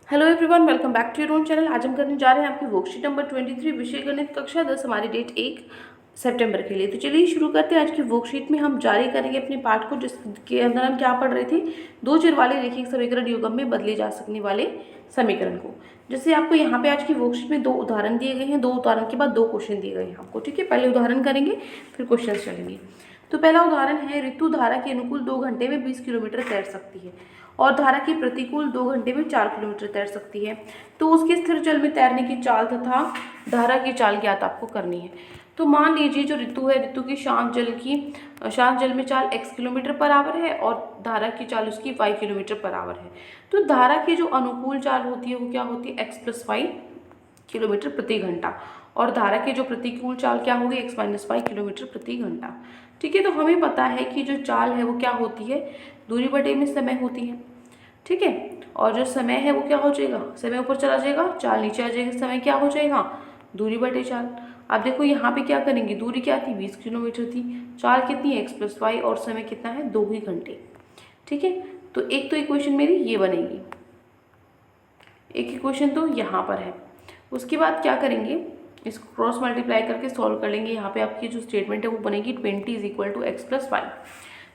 Hello everyone, welcome back to your own channel. आज हम करने जा रहे हैं आपकी वर्कशीट नंबर 23 विषय गणित कक्षा 10, हमारी डेट 1 सितंबर के लिए। तो चलिए शुरू करते हैं। आज की वर्कशीट में हम जारी करेंगे अपने पाठ को, जिसके अंदर हम क्या पढ़ रहे थे, दो चर वाले रैखिक समीकरण युग्म में बदले जा सकने वाले समीकरण को। जैसे आपको यहाँ पे आज की वर्कशीट में दो उदाहरण दिए गए हैं, दो उदाहरण के बाद दो क्वेश्चन दिए गए हैं आपको। ठीक है, पहले उदाहरण करेंगे फिर क्वेश्चन चलेंगे। तो पहला उदाहरण है, ऋतु धारा के अनुकूल 2 घंटे में 20 किलोमीटर तैर सकती है और धारा के प्रतिकूल 2 घंटे में 4 किलोमीटर तैर सकती है। तो उसके स्थिर जल में तैरने की चाल तथा धारा की चाल ज्ञात आपको करनी है। तो मान लीजिए जो ऋतु है, ऋतु की शांत जल में चाल x किलोमीटर पर आवर है और धारा की चाल उसकी y किलोमीटर पर आवर है। तो धारा की जो अनुकूल चाल होती है वो क्या होती है, x + y किलोमीटर प्रति घंटा, और धारा की जो प्रतिकूल चाल क्या होगी, x - y किलोमीटर प्रति घंटा। ठीक है, तो हमें पता है कि जो चाल है वो क्या होती है, दूरी बटे में समय होती है। ठीक है, और जो समय है वो क्या हो जाएगा, समय ऊपर चला जाएगा, चाल नीचे आ जाएगी, समय क्या हो जाएगा, दूरी बटे चाल। अब देखो यहाँ पे क्या करेंगे, दूरी क्या थी, 20 किलोमीटर थी, चाल कितनी है, x + y, और समय कितना है, 2 ही घंटे। ठीक है, तो एक तो इक्वेशन मेरी ये बनेगी, एक इक्वेशन तो यहाँ पर है। उसके बाद क्या करेंगे, इसको क्रॉस मल्टीप्लाई करके सॉल्व कर लेंगे। यहाँ पे आपकी जो स्टेटमेंट है वो बनेगी 20 = x + y।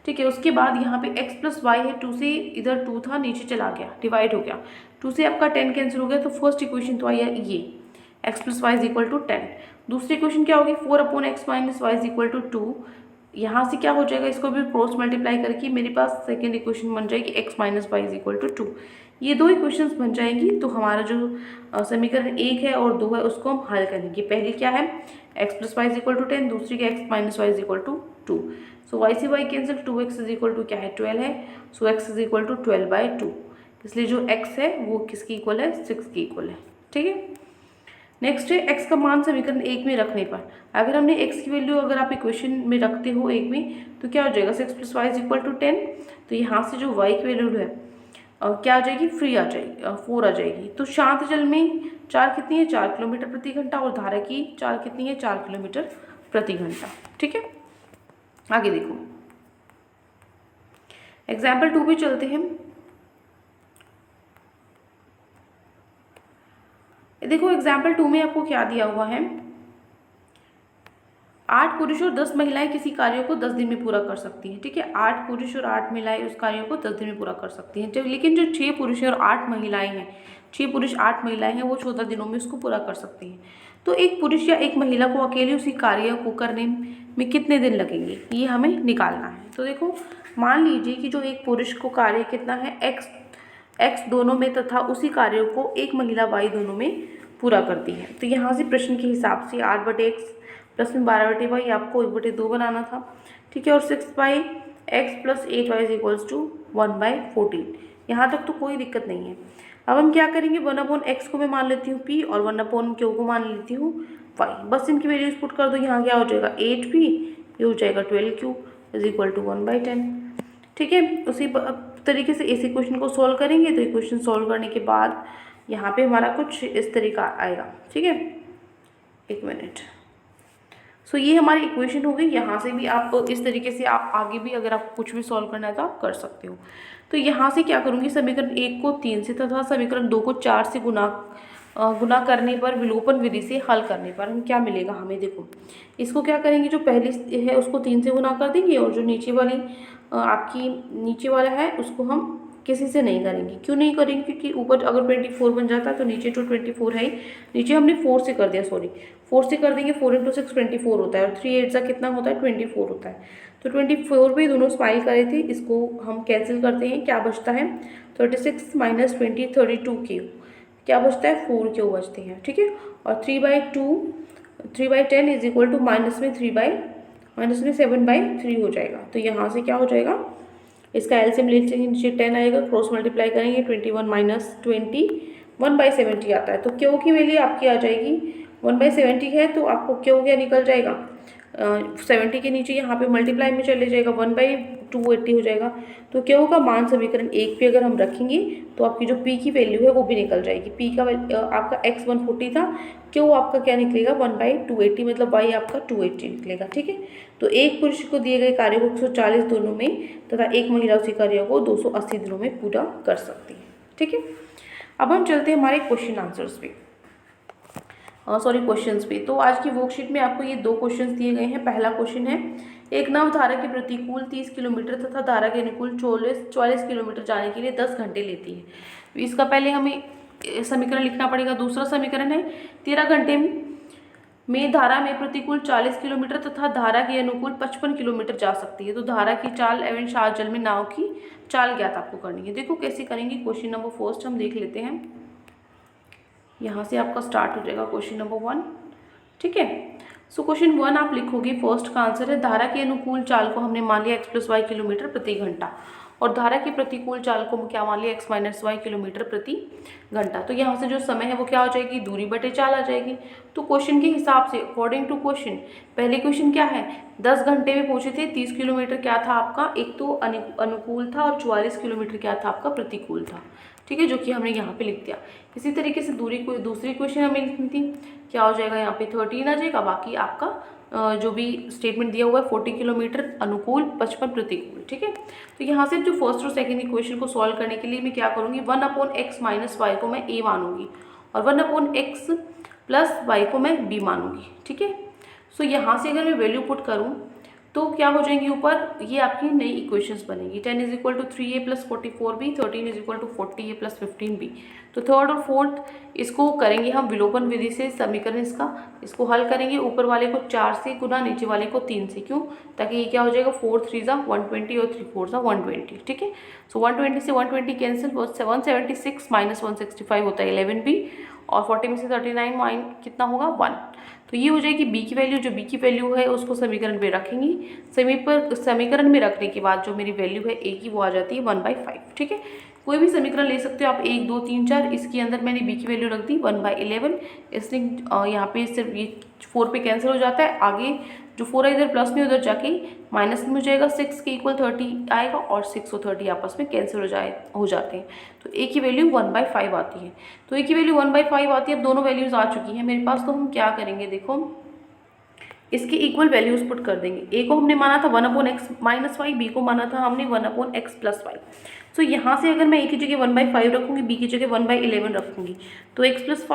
ठीक है, उसके बाद यहाँ पे x + y है, 2 से इधर 2 था, नीचे चला गया, डिवाइड हो गया, 2 से आपका 10 कैंसिल हो गया। तो फर्स्ट इक्वेशन तो आई है ये, x + y = 10। दूसरी इक्वेशन क्या होगी, 4/x - y = 2। यहाँ से क्या हो जाएगा, इसको भी क्रॉस मल्टीप्लाई करके मेरे पास सेकेंड इक्वेशन बन जाएगी, x - y = 2। ये दो इक्वेशंस बन जाएंगी। तो हमारा जो समीकरण 1 है और 2 है उसको हम हल करेंगे। पहली क्या है, x + y = 10, दूसरी क्या, x - y = 2। सो y से y कैंसिल, 2x = क्या है, 12 है। सो x = 12/2, इसलिए जो x है वो किसकी इक्वल है, 6 की इक्वल है। ठीक है, नेक्स्ट है x का मान समीकरण 1 में रखने पर, अगर हमने x की वैल्यू अगर आप इक्वेशन में रखते हो 1 में, तो क्या हो जाएगा, 6 + y = 10। तो यहाँ से जो y की वैल्यू है क्या आ जाएगी, फ्री आ जाएगी, 4 आ जाएगी। तो शांत जल में चाल कितनी है, 4 किलोमीटर प्रति घंटा, और धारा की चाल कितनी है, 4 किलोमीटर प्रति घंटा। ठीक है, आगे देखो एग्जाम्पल 2 पे चलते हैं। देखो एग्जाम्पल 2 में आपको क्या दिया हुआ है, 8 पुरुष और 10 महिलाएं किसी कार्य को 10 दिन में पूरा कर सकती हैं। ठीक है, 8 पुरुष और 8 महिलाएं उस कार्य को 10 दिन में पूरा कर सकती हैं। लेकिन जो 6 पुरुष और 8 महिलाएं हैं, 6 पुरुष 8 महिलाएं हैं, वो 14 दिनों में उसको पूरा कर सकती हैं। तो एक पुरुष या एक महिला को अकेले उसी कार्य को करने में कितने दिन लगेंगे, ये हमें निकालना है। तो देखो मान लीजिए कि जो एक पुरुष को कार्य कितना है, x दोनों में, तथा उसी कार्य को एक महिला y दोनों में पूरा करती है। तो यहाँ से प्रश्न के हिसाब से 8/x प्लस में 12/y आपको 1/2 बनाना था। ठीक है, और 6/x + 8y = 1/14। यहाँ तक तो कोई दिक्कत नहीं है। अब हम क्या करेंगे, 1/x को मैं मान लेती हूँ p और 1/q को मान लेती हूँ y। बस इनकी वैल्यूज पुट कर दो, यहाँ क्या हो जाएगा, 8p, ये हो जाएगा 12q = 1/10। ठीक है, उसी तरीके से इस इक्वेशन को सॉल्व करेंगे। तो इक्वेशन सॉल्व करने के बाद यहाँ पे हमारा कुछ इस तरीका आएगा। ठीक है, एक मिनट। सो ये हमारी इक्वेशन हो गई। यहाँ से भी आप इस तरीके से आप आगे भी अगर आपको कुछ भी सॉल्व करना है तो आप कर सकते हो। तो यहाँ से क्या करूँगी, समीकरण 1 को 3 से तथा समीकरण 2 को 4 से गुना करने पर, विलोपन विधि से हल करने पर हम क्या मिलेगा हमें, देखो इसको क्या करेंगे, जो पहली है उसको 3 से गुना कर देंगे, और जो नीचे वाली आपकी नीचे वाला है उसको हम किसी से नहीं करेंगे। क्यों नहीं करेंगे, क्योंकि ऊपर अगर 24 बन जाता है तो नीचे जो 24 है, नीचे हमने 4 से कर दिया, सॉरी 4 से कर देंगे, 4 × 6 24 होता है, और 3 8 कितना होता है, 24 होता है। तो 24 भी दोनों स्माइल करे थे, इसको हम कैंसिल करते हैं, क्या बचता है, 36 - 20 32q, क्या बचता है, 4q बचते हैं। ठीक है, और 3/10 = माइनस में 7/3 हो जाएगा। तो यहाँ से क्या हो जाएगा, इसका एलसीएम ले लेंगे, नीचे 10 आएगा, क्रॉस मल्टीप्लाई करेंगे, 21 - 20 1/70 आता है। तो क्यू की वैल्यू आपकी आ जाएगी 1/70 है, तो आपको क्यू क्या निकल जाएगा, 70 के नीचे यहाँ पे मल्टीप्लाई में चले जाएगा, 1/280 हो जाएगा। तो क्यू का मान समीकरण 1 पे अगर हम रखेंगे तो आपकी जो पी की वैल्यू है वो भी निकल जाएगी। पी का आपका x 140 था, क्यू आपका क्या निकलेगा, 1/280, मतलब y आपका 280 निकलेगा। ठीक है, तो एक पुरुष को दिए गए कार्य को 140 दिनों में तथा एक महिला उसी कार्य को 280 दिनों में पूरा कर सकती है। ठीक है, अब हम चलते हैं हमारे क्वेश्चन आंसर्स पे, क्वेश्चंस पे। तो आज की वर्कशीट में आपको ये 2 क्वेश्चंस दिए गए हैं। पहला क्वेश्चन है, एक नाव धारा के प्रतिकूल 30 किलोमीटर तथा धारा के अनुकूल 44 किलोमीटर जाने के लिए 10 घंटे लेती है। तो इसका पहले हमें समीकरण लिखना पड़ेगा। दूसरा समीकरण है, 13 घंटे में धारा में प्रतिकूल 40 किलोमीटर तथा धारा के अनुकूल 55 किलोमीटर जा सकती है। तो धारा की चाल एवं शार जल में नाव की चाल ज्ञात आपको करनी है। देखो कैसे करेंगे। क्वेश्चन नंबर फर्स्ट हम देख लेते हैं। यहाँ से आपका स्टार्ट हो जाएगा क्वेश्चन नंबर 1, ठीक है। सो क्वेश्चन 1 आप लिखोगे, फर्स्ट का आंसर है, धारा के अनुकूल चाल को हमने मान लिया x+y किलोमीटर प्रति घंटा और धारा के प्रतिकूल चाल को क्या मान लिया x-y किलोमीटर प्रति घंटा। तो यहाँ से जो समय है वो क्या हो जाएगी, दूरी बटे चाल आ जाएगी। तो क्वेश्चन के हिसाब से अकॉर्डिंग टू क्वेश्चन, पहले क्वेश्चन क्या है, 10 घंटे में पूछे थे, 30 किलोमीटर क्या था आपका, एक तो अनुकूल था और 44 किलोमीटर क्या था आपका प्रतिकूल था, ठीक है, जो कि हमने यहाँ पे लिख दिया। इसी तरीके से दूसरी क्वेश्चन हमें लिखनी थी, क्या हो जाएगा यहाँ पे 13 आ जाएगा। बाकी आपका जो भी स्टेटमेंट दिया हुआ है 40 किलोमीटर अनुकूल 55 प्रतिकूल, ठीक है। तो यहाँ से जो फर्स्ट और सेकंड इक्वेशन को सॉल्व करने के लिए मैं क्या करूँगी, 1/x - y को मैं a मानूंगी और 1/x + y को मैं b मानूंगी, ठीक है। सो यहाँ से अगर मैं वैल्यू पुट करूँ तो क्या हो जाएंगी ऊपर, ये आपकी नई इक्वेशंस बनेगी। 10 = 3a + 44b, 13 = 40a + 15b। तो थर्ड और फोर्थ इसको करेंगे हम विलोपन विधि से, समीकरण इसको हल करेंगे। ऊपर वाले को 4 से गुना, नीचे वाले को 3 से, क्यों, ताकि ये क्या हो जाएगा, 4 3 = 120 और 3 4 = 120, ठीक है। सो 120 से 120 कैंसिल, 176 - 165 होता है 11b और 40 में से 39 माइन कितना होगा 1। तो ये हो जाएगी बी की वैल्यू। जो बी की वैल्यू है उसको समीकरण में रखेंगी। समीकरण में रखने के बाद जो मेरी वैल्यू है ए की वो आ जाती है 1/5, ठीक है। कोई भी समीकरण ले सकते हो आप, 1 2 3 4। इसके अंदर मैंने बी की वैल्यू रख दी 1/11। इसलिए यहाँ पे सिर्फ ये 4 पे कैंसिल हो जाता है। आगे जो 4 है इधर प्लस में, उधर जाके माइनस में हो जाएगा। 6 के इक्वल 30 आएगा और 6 और 30 आपस में कैंसिल हो जाते हैं। तो ए की वैल्यू 1/5 आती है। तो ए की वैल्यू 1/5 आती है। अब दोनों वैल्यूज आ चुकी हैं मेरे पास। तो हम क्या करेंगे, देखो इसके इक्वल वैल्यूज पुट कर देंगे। ए को हमने माना था 1/x - y, बी को माना था हमने 1/x + y। सो यहाँ से अगर मैं ए की जगह 1/5 रखूँगी, बी की जगह 1/11 रखूँगी, तो x +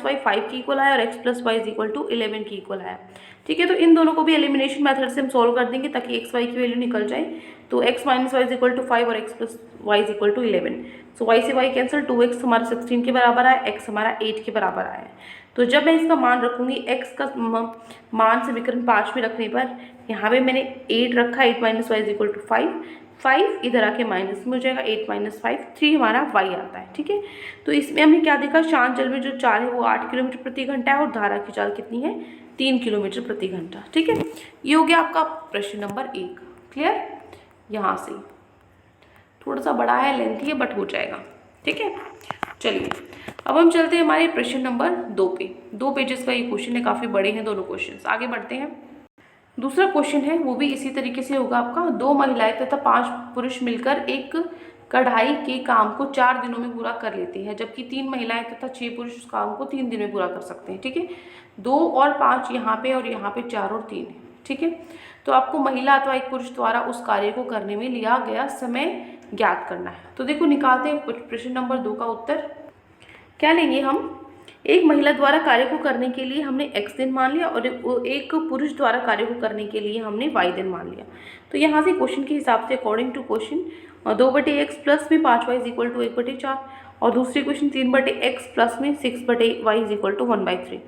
y 5 के इक्वल आया और x + y = 11 के इक्वल आया, ठीक है। तो इन दोनों को भी एलिमिनेशन मेथड से हम सॉल्व कर देंगे ताकि x y की वैल्यू निकल जाए। तो x - y = 5 और x + y = 11। सो y से y कैंसिल, 2x हमारा 16 के बराबर आया, x हमारा 8 के बराबर आया। तो जब मैं इसका मान रखूँगी, x का मान समीकरण 5 में रखने पर यहाँ पे मैंने 8 रखा, 8 - y = 5। 5 इधर आके माइनस में हो जाएगा, 8 - 5 3 हमारा y आता है, ठीक है। तो इसमें हमने क्या देखा, शांत जल में जो चाल है वो 8 किलोमीटर प्रति घंटा है और धारा की चाल कितनी है, 3 किलोमीटर प्रति घंटा, ठीक है। ये हो गया आपका प्रश्न नंबर 1। क्लियर। यहाँ से थोड़ा सा बड़ा है, लेंथी है, बट हो जाएगा, ठीक है। चलिए अब हम चलते हैं हमारे प्रश्न नंबर 2 पे। 2 पेजेस का ये क्वेश्चन है, काफ़ी बड़े हैं दोनों क्वेश्चंस। आगे बढ़ते हैं। दूसरा क्वेश्चन है, वो भी इसी तरीके से होगा आपका। 2 महिलाएं तथा 5 पुरुष मिलकर एक कढ़ाई के काम को 4 दिनों में पूरा कर लेते हैं, जबकि 3 महिलाएं तथा 6 पुरुष उस काम को 3 दिन में पूरा कर सकते हैं, ठीक है। 2 और 5 यहाँ पे और यहाँ पे 4 और 3 है, ठीक है। तो आपको महिला अथवा एक पुरुष द्वारा उस कार्य को करने में लिया गया समय ज्ञात करना है। तो देखो निकालते हैं प्रश्न नंबर 2 का उत्तर। क्या लेंगे हम, एक महिला द्वारा कार्य को करने के लिए हमने x दिन मान लिया और एक पुरुष द्वारा कार्य को करने के लिए हमने y दिन मान लिया। तो यहाँ से क्वेश्चन के हिसाब से according to question 2/x plus में 5y = 1/4 और दूसरी क्वेश्चन 3/x प्लस में 6/y = 1/3।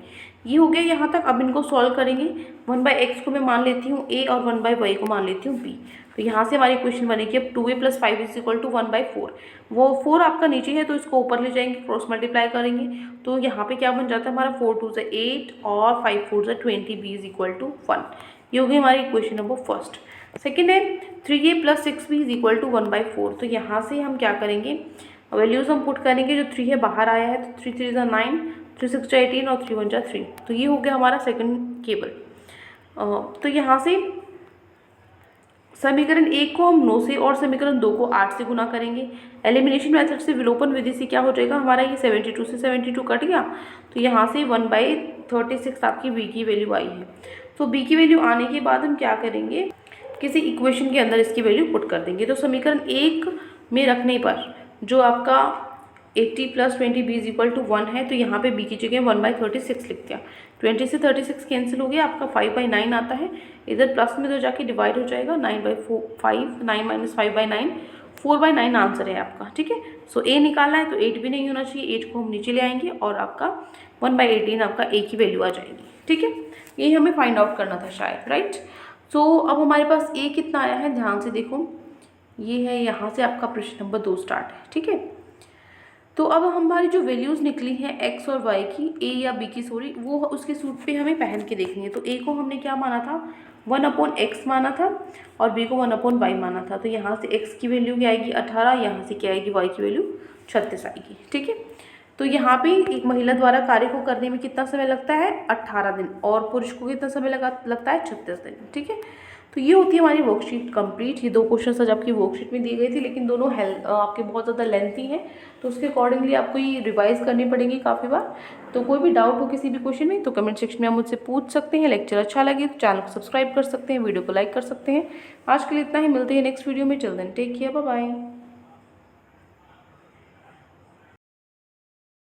ये हो गया यहाँ तक। अब इनको सॉल्व करेंगे। 1/x को मैं मान लेती हूँ a और 1/y को मान लेती हूँ b। तो यहाँ से हमारी क्वेश्चन बनेगी अब 2a + 5 = 1/4। वो 4 आपका नीचे है तो इसको ऊपर ले जाएंगे, क्रॉस मल्टीप्लाई करेंगे। तो यहाँ पे क्या बन जाता है हमारा 4 2 = 8 और 5 4 = 20, b = 1। ये होगी हमारी क्वेश्चन नंबर फर्स्ट। सेकेंड है 3a + 6b = 1/4। तो यहाँ से हम क्या करेंगे, वैल्यूज हम पुट करेंगे। जो 3 है बाहर आया है तो 3 3 = 9, 3 6 = 18 और 3 1 = 3। तो ये हो गया हमारा सेकंड केबल। तो यहाँ से समीकरण 1 को हम 9 से और समीकरण 2 को 8 से गुना करेंगे। एलिमिनेशन मेथड से विलोपन विधि से क्या हो जाएगा हमारा, ये 72 से 72 कट गया। तो यहाँ से 1/36 आपकी b की वैल्यू आई है। तो b की वैल्यू आने के बाद हम क्या करेंगे, किसी इक्वेशन के अंदर इसकी वैल्यू पुट कर देंगे। तो समीकरण 1 में रखने पर जो आपका 80 + 20 b = 1 है, तो यहाँ पे b की जगह 1/36 लिख दिया। 20 से 36 कैंसिल हो गया, आपका 5/9 आता है। इधर प्लस में तो जाके डिवाइड हो जाएगा, 9/5, 9 - 5/9, 4/9 आंसर है आपका। ठीक है, सो a निकालना है तो 8 भी नहीं होना चाहिए, 8 को हम नीचे ले आएंगे और आपका 1/18 आपका a की वैल्यू आ जाएगी। ठीक है, ये हमें फाइंड आउट करना था शायद, राइट। सो अब हमारे पास a कितना आया है, ध्यान से देखो, ये है, यहाँ से आपका प्रश्न नंबर 2 स्टार्ट है। ठीक है, तो अब हमारी जो वैल्यूज़ निकली हैं x और y की, a या b की, सॉरी, वो उसके सूट पे हमें पहन के देखनी है। तो a को हमने क्या माना था, 1/x माना था, और b को 1/y माना था। तो यहाँ से x की वैल्यू क्या आएगी, 18, यहाँ से क्या आएगी, y की वैल्यू 36 आएगी। ठीक है, तो यहाँ पे एक महिला द्वारा कार्य को करने में कितना समय लगता है, 18 दिन, और पुरुष को कितना समय लगता है, 36 दिन। ठीक है, तो ये होती है हमारी वर्कशीट कंप्लीट। ये 2 क्वेश्चन आज आपकी वर्कशीट में दिए गए थे, लेकिन दोनों आपके बहुत ज़्यादा लेंथी हैं, तो उसके अकॉर्डिंगली आपको ये रिवाइज करनी पड़ेगी काफ़ी बार। तो कोई भी डाउट हो किसी भी क्वेश्चन में तो कमेंट सेक्शन में आप मुझसे पूछ सकते हैं। लेक्चर अच्छा लगे तो चैनल को सब्सक्राइब कर सकते हैं, वीडियो को लाइक कर सकते हैं। आज के लिए इतना ही, मिलते हैं नेक्स्ट वीडियो में। चल then, take care, bye bye.